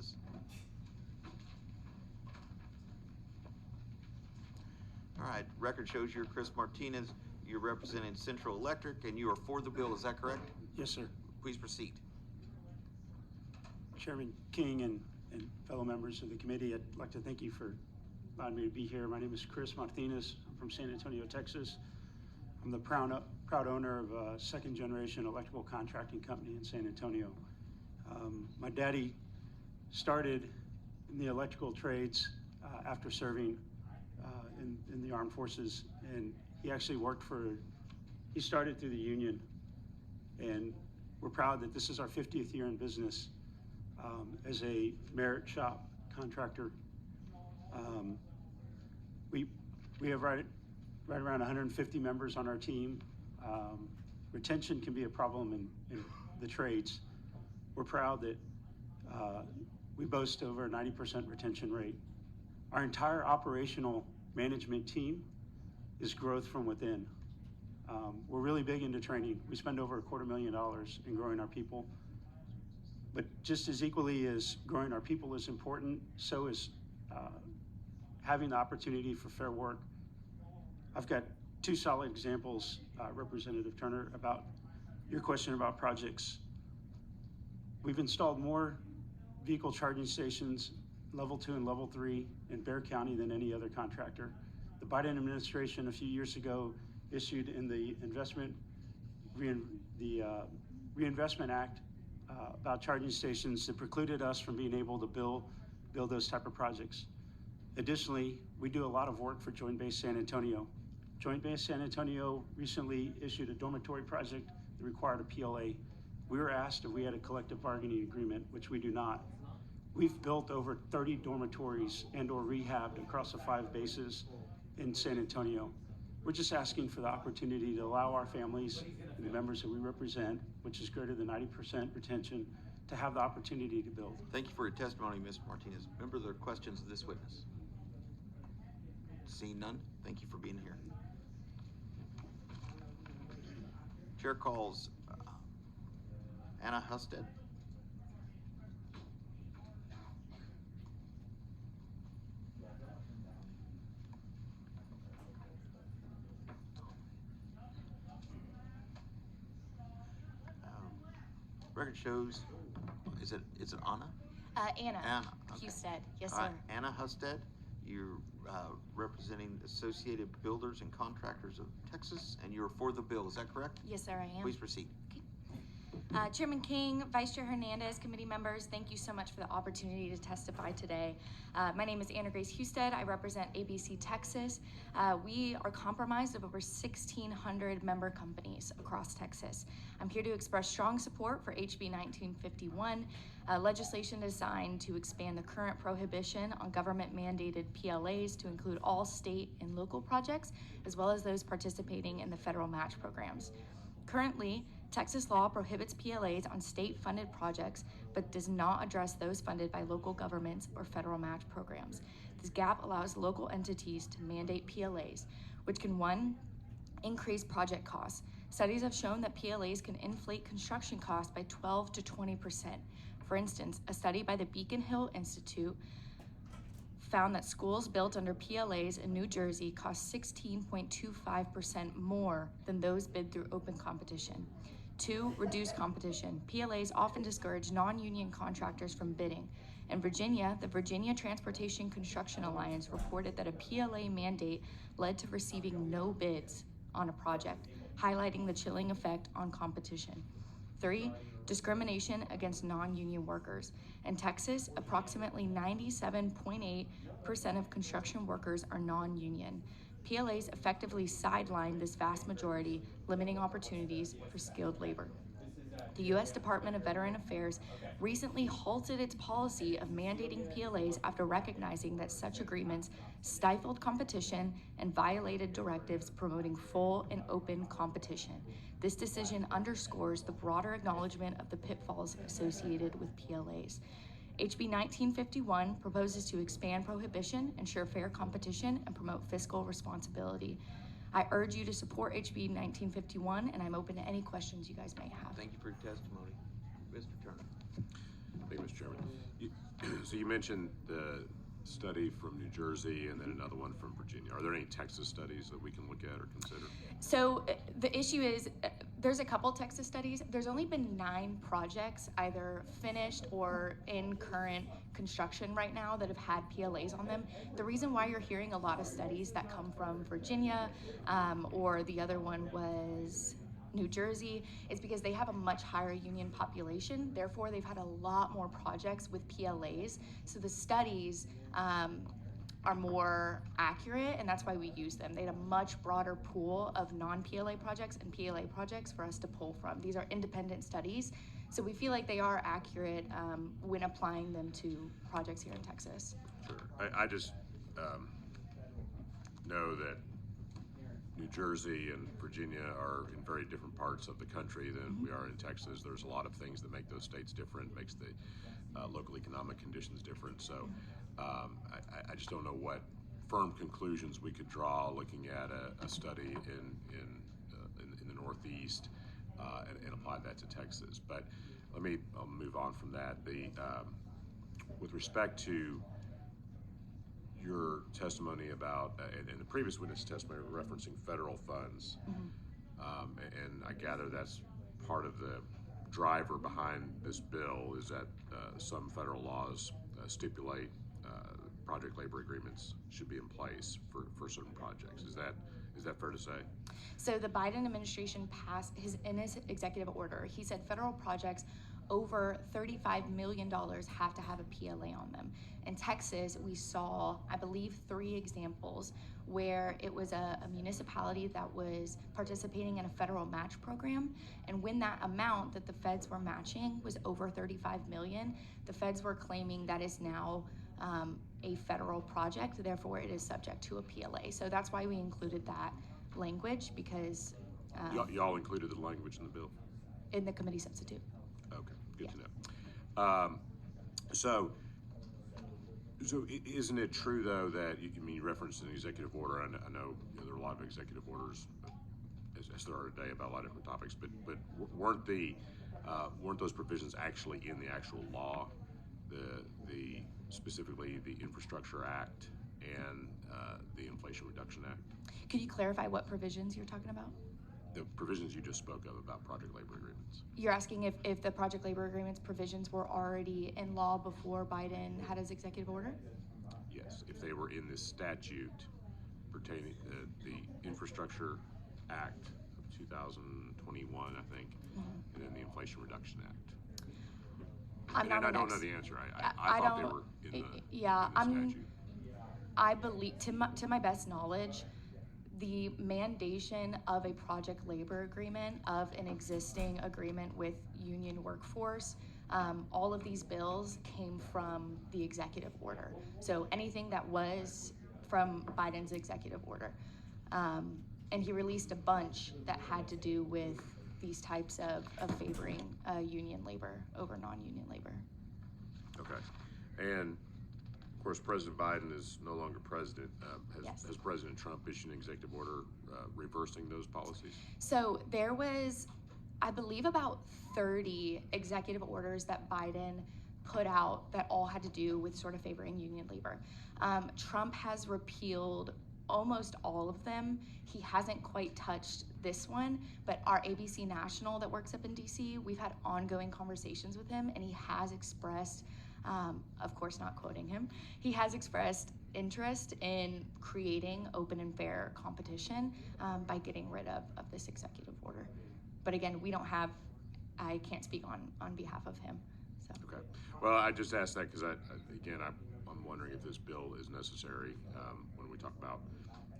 passes. All right, record shows you're Chris Martinez. You're representing Central Electric, and you are for the bill. Is that correct? Yes, sir. Please proceed. Chairman King and fellow members of the committee, I'd like to thank you for allowing me to be here. My name is Chris Martinez. I'm from San Antonio, Texas. I'm the proud owner of a second-generation electrical contracting company in San Antonio. My daddy started in the electrical trades after serving in the armed forces, and he actually he started through the union, and we're proud that this is our 50th year in business as a merit shop contractor. We have right around 150 members on our team. Retention can be a problem in the trades. We're proud that we boast over a 90% retention rate. Our entire operational management team is growth from within. We're really big into training. We spend over $250,000 in growing our people. But just as equally as growing our people is important, so is having the opportunity for fair work. I've got two solid examples, Representative Turner, about your question about projects. We've installed more vehicle charging stations, level 2 and level 3 in Bexar County than any other contractor. The Biden administration a few years ago issued in the Reinvestment Act about charging stations that precluded us from being able to build those type of projects. Additionally, we do a lot of work for Joint Base San Antonio. Joint Base San Antonio recently issued a dormitory project that required a PLA. We were asked if we had a collective bargaining agreement, which we do not. We've built over 30 dormitories and/or rehabbed across the 5 bases in San Antonio. We're just asking for the opportunity to allow our families and the members that we represent, which is greater than 90% retention, to have the opportunity to build. Thank you for your testimony, Mr. Martinez. Remember the questions of this witness. Seeing none, thank you for being here. Chair calls Anna Husted. Record shows, is it Anna? Anna. Okay. Husted. Yes, All sir. right. Anna Husted, you're representing Associated Builders and Contractors of Texas, and you're for the bill. Is that correct? Yes, sir, I am. Please proceed. Chairman King, Vice Chair Hernandez, committee members, thank you so much for the opportunity to testify today. My name is Anna Grace Husted. I represent ABC Texas. We are comprised of over 1,600 member companies across Texas. I'm here to express strong support for HB 1951, legislation designed to expand the current prohibition on government-mandated PLAs to include all state and local projects, as well as those participating in the federal match programs. Currently, Texas law prohibits PLAs on state-funded projects, but does not address those funded by local governments or federal match programs. This gap allows local entities to mandate PLAs, which can, 1, increase project costs. Studies have shown that PLAs can inflate construction costs by 12 to 20%. For instance, a study by the Beacon Hill Institute found that schools built under PLAs in New Jersey cost 16.25% more than those bid through open competition. 2, reduce competition. PLAs often discourage non-union contractors from bidding. In Virginia, the Virginia Transportation Construction Alliance reported that a PLA mandate led to receiving no bids on a project, highlighting the chilling effect on competition. 3, discrimination against non-union workers. In Texas, approximately 97.8% of construction workers are non-union. PLAs effectively sideline this vast majority, limiting opportunities for skilled labor. The U.S. Department of Veteran Affairs recently halted its policy of mandating PLAs after recognizing that such agreements stifled competition and violated directives promoting full and open competition. This decision underscores the broader acknowledgement of the pitfalls associated with PLAs. HB 1951 proposes to expand prohibition, ensure fair competition, and promote fiscal responsibility. I urge you to support HB 1951, and I'm open to any questions you guys may have. Thank you for your testimony. Mr. Turner. Thank you, Mr. Chairman. So you mentioned the study from New Jersey and then another one from Virginia. Are there any Texas studies that we can look at or consider? So the issue is there's a couple Texas studies. There's only been 9 projects either finished or in current construction right now that have had PLAs on them. The reason why you're hearing a lot of studies that come from Virginia or the other one was New Jersey is because they have a much higher union population. Therefore, they've had a lot more projects with PLAs. So the studies are more accurate, and that's why we use them. They had a much broader pool of non-PLA projects and PLA projects for us to pull from. These are independent studies, so we feel like they are accurate when applying them to projects here in Texas. Sure. I just know that New Jersey and Virginia are in very different parts of the country than we are in Texas. There's a lot of things that make those states different, makes the local economic conditions different. So I just don't know what firm conclusions we could draw looking at a study in the Northeast and apply that to Texas. But I'll move on from that. With respect to your testimony about, and the previous witness testimony referencing federal funds, and I gather that's part of the driver behind this bill is that some federal laws stipulate project labor agreements should be in place for certain projects. Is that fair to say? So the Biden administration passed in his executive order, he said federal projects over $35 million have to have a PLA on them. In Texas, we saw, I believe, 3 examples where it was a municipality that was participating in a federal match program. And when that amount that the feds were matching was over $35 million, the feds were claiming that is now a federal project, therefore it is subject to a PLA. So that's why we included that language, because Y'all included the language in the bill? in the committee substitute. Okay, good Yeah. to know. So isn't it true though that you referenced an executive order? I know there are a lot of executive orders, as there are today, about a lot of different topics. But weren't those provisions actually in the actual law? The specifically the Infrastructure Act and the Inflation Reduction Act. Could you clarify what provisions you're talking about? The provisions you just spoke of about project labor agreements. You're asking if the project labor agreements provisions were already in law before Biden had his executive order? Yes, if they were in this statute pertaining to the Infrastructure Act of 2021, I think, and then the Inflation Reduction Act. I'm not I an don't know ex- the answer. I thought they were in the statute. I believe, to my best knowledge, the mandation of a project labor agreement, of an existing agreement with union workforce, all of these bills came from the executive order. So anything that was from Biden's executive order. And he released a bunch that had to do with these types of favoring union labor over non-union labor. Okay. And of course, President Biden is no longer president. Yes. Has President Trump issued an executive order reversing those policies? So there was, I believe, about 30 executive orders that Biden put out that all had to do with sort of favoring union labor. Trump has repealed almost all of them. He hasn't quite touched this one, but our ABC National that works up in DC, we've had ongoing conversations with him, and he has expressed, of course not quoting him, he has expressed interest in creating open and fair competition by getting rid of this executive order. But again, I can't speak on behalf of him. So. Okay. Well, I just asked that because I'm wondering if this bill is necessary when we talk about,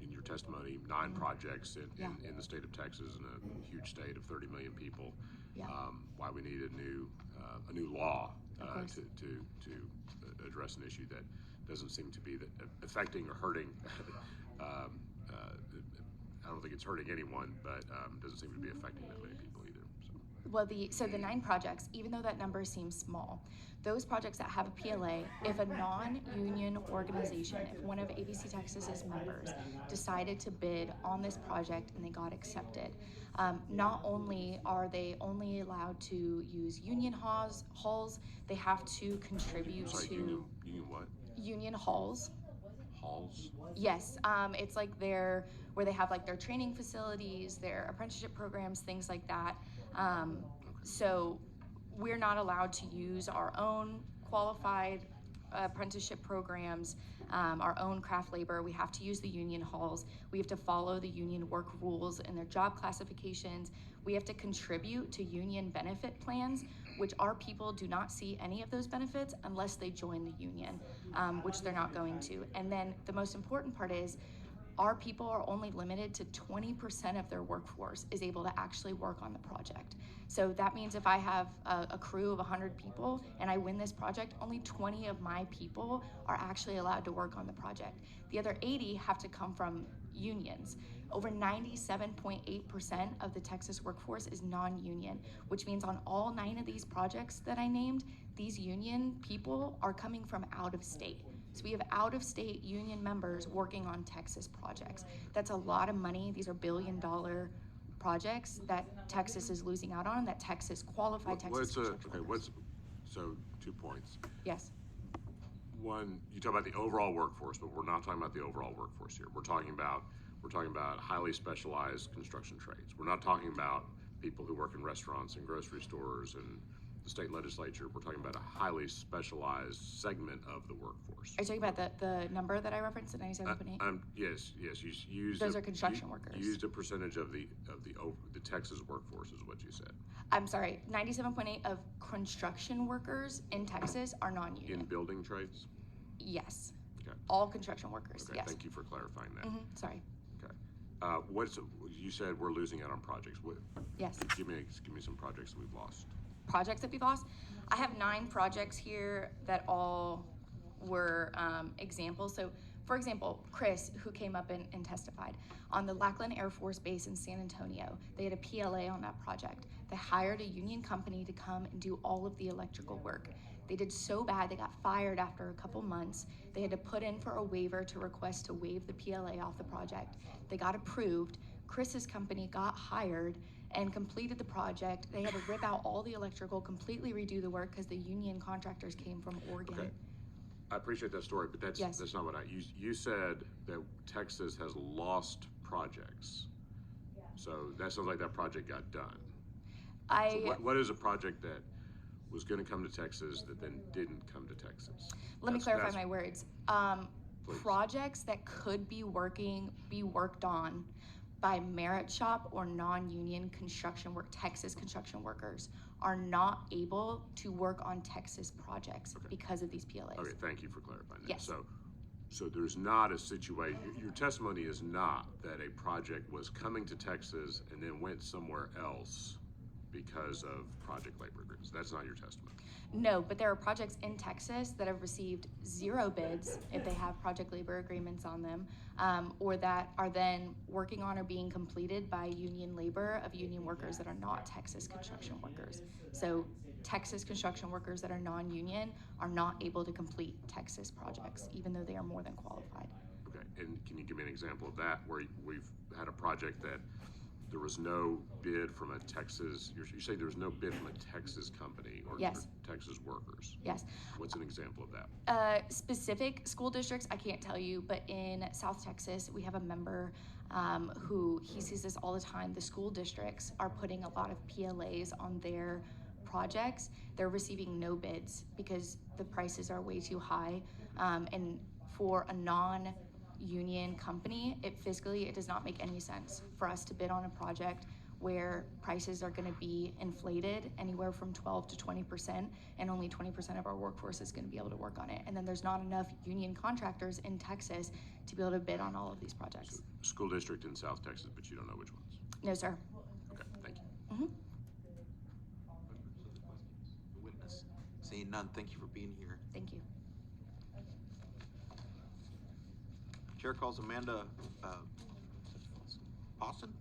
in your testimony, 9 projects in the state of Texas, in a huge state of 30 million people. Yeah. Why we need a new law to address an issue that doesn't seem to be affecting or hurting. I don't think it's hurting anyone, but doesn't seem to be affecting that many people either. So. Well, the 9 projects, even though that number seems small, those projects that have a PLA, if a non-union organization, if one of ABC Texas's members decided to bid on this project and they got accepted, not only are they only allowed to use union halls, they have to contribute Sorry, to union what? union halls. Halls? Yes, it's like where they have like their training facilities, their apprenticeship programs, things like that. So we're not allowed to use our own qualified apprenticeship programs, our own craft labor. We have to use the union halls. We have to follow the union work rules and their job classifications. We have to contribute to union benefit plans, which our people do not see any of those benefits unless they join the union, which they're not going to. And then the most important part is our people are only limited to 20% of their workforce is able to actually work on the project. So that means if I have a crew of 100 people and I win this project, only 20 of my people are actually allowed to work on the project. The other 80 have to come from unions. Over 97.8% of the Texas workforce is non-union, which means on all 9 of these projects that I named, these union people are coming from out of state. So we have out-of-state union members working on Texas projects. That's a lot of money. These are billion-dollar projects that Texas is losing out on, that Texas, qualified Texas construction workers. So 2 points. Yes. One, you talk about the overall workforce, but we're not talking about the overall workforce here. We're talking about highly specialized construction trades. We're not talking about people who work in restaurants and grocery stores and the state legislature. We're talking about a highly specialized segment of the workforce. Are you talking about the number that I referenced at 97.8? Yes. You used Those are construction workers. You used a percentage of the Texas workforce, is what you said. I'm sorry, 97.8 of construction workers in Texas are non-union. In building trades? Yes. Okay. All construction workers. Okay. Yes. Thank you for clarifying that. Sorry. Okay. You said we're losing out on projects. Yes. Give me some projects that we've lost. Projects that we've lost. I have 9 projects here that all were examples. So, for example, Chris, who came up and testified, on the Lackland Air Force Base in San Antonio, they had a PLA on that project. They hired a union company to come and do all of the electrical work. They did so bad, they got fired after a couple months. They had to put in for a waiver to request to waive the PLA off the project. They got approved. Chris's company got hired and completed the project. They had to rip out all the electrical, completely redo the work because the union contractors came from Oregon. Okay. I appreciate that story, but that's not what you said that Texas has lost projects. So that sounds like that project got done. So what is a project that was going to come to Texas that then didn't come to Texas? Let me clarify my words. Projects that could be worked on by merit shop or non-union Texas construction workers are not able to work on Texas projects because of these PLAs. Okay, thank you for clarifying that. Yes. So there's not a situation, your testimony is not that a project was coming to Texas and then went somewhere else because of project labor agreements. That's not your testimony. No, but there are projects in Texas that have received 0 bids if they have project labor agreements on them, or that are then working on or being completed by union labor of union workers that are not Texas construction workers. So Texas construction workers that are non-union are not able to complete Texas projects, even though they are more than qualified. Okay, and can you give me an example of that where we've had a project that there was no bid from a Texas, you say there was no bid from a Texas company or Yes. Texas workers? Yes. What's an example of that? Specific school districts, I can't tell you, but in South Texas, we have a member who, he sees this all the time. The school districts are putting a lot of PLAs on their projects. They're receiving no bids because the prices are way too high. And for a non-union company, it does not make any sense for us to bid on a project where prices are going to be inflated anywhere from 12 to 20%, and only 20% of our workforce is going to be able to work on it. And then there's not enough union contractors in Texas to be able to bid on all of these projects. So, school district in South Texas, but you don't know which ones? No, sir. Okay, thank you. Mm-hmm. The witness. Seeing none, thank you for being here. Thank you. Chair calls Amanda Pawson.